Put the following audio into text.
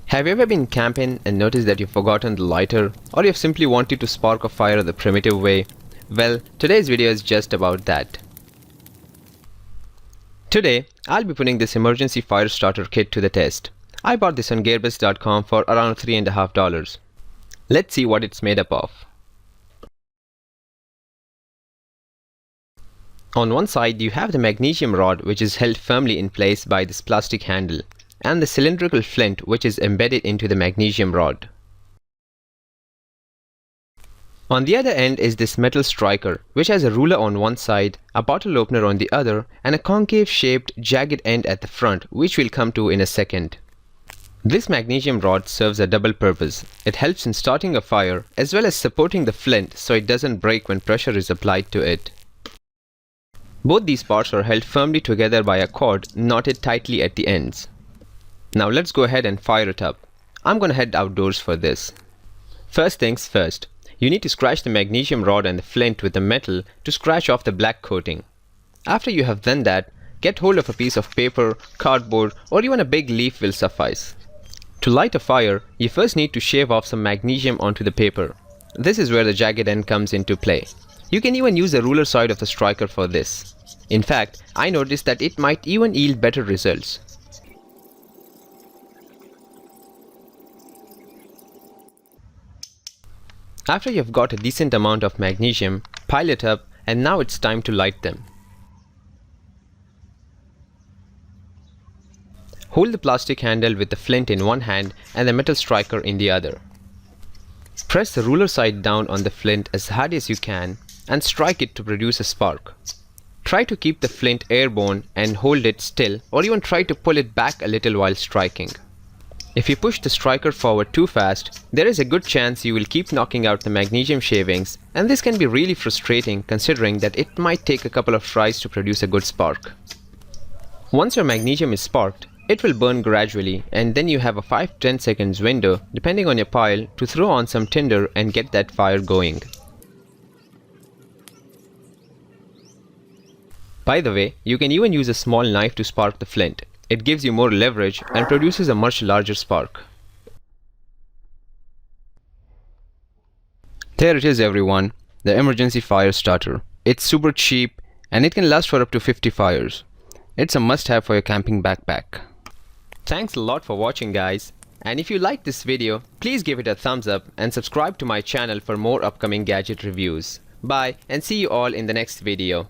Have you ever been camping and noticed that you've forgotten the lighter, or you've simply wanted to spark a fire the primitive way? Well, today's video is just about that. Today, I'll be putting this emergency fire starter kit to the test. I bought this on gearbest.com for around $3.50. Let's see what it's made up of. On one side, you have the magnesium rod, which is held firmly in place by this plastic handle, and the cylindrical flint, which is embedded into the magnesium rod. On the other end is this metal striker, which has a ruler on one side, a bottle opener on the other, and a concave-shaped jagged end at the front, which we'll come to in a second. This magnesium rod serves a double purpose. It helps in starting a fire, as well as supporting the flint so it doesn't break when pressure is applied to it. Both these parts are held firmly together by a cord knotted tightly at the ends. Now let's go ahead and fire it up. I'm gonna head outdoors for this. First things first, you need to scratch the magnesium rod and the flint with the metal to scratch off the black coating. After you have done that, get hold of a piece of paper, cardboard, or even a big leaf will suffice. To light a fire, you first need to shave off some magnesium onto the paper. This is where the jagged end comes into play. You can even use the ruler side of the striker for this. In fact, I noticed that it might even yield better results. After you've got a decent amount of magnesium, pile it up, and now it's time to light them. Hold the plastic handle with the flint in one hand and the metal striker in the other. Press the ruler side down on the flint as hard as you can and strike it to produce a spark. Try to keep the flint airborne and hold it still, or even try to pull it back a little while striking. If you push the striker forward too fast, there is a good chance you will keep knocking out the magnesium shavings, and this can be really frustrating considering that it might take a couple of tries to produce a good spark. Once your magnesium is sparked, it will burn gradually, and then you have a 5-10 seconds window, depending on your pile, to throw on some tinder and get that fire going. By the way, you can even use a small knife to spark the flint. It gives you more leverage and produces a much larger spark. There it is, everyone, the emergency fire starter. It's super cheap and it can last for up to 50 fires. It's a must-have for your camping backpack. Thanks a lot for watching, guys. And if you liked this video, please give it a thumbs up and subscribe to my channel for more upcoming gadget reviews. Bye, and see you all in the next video.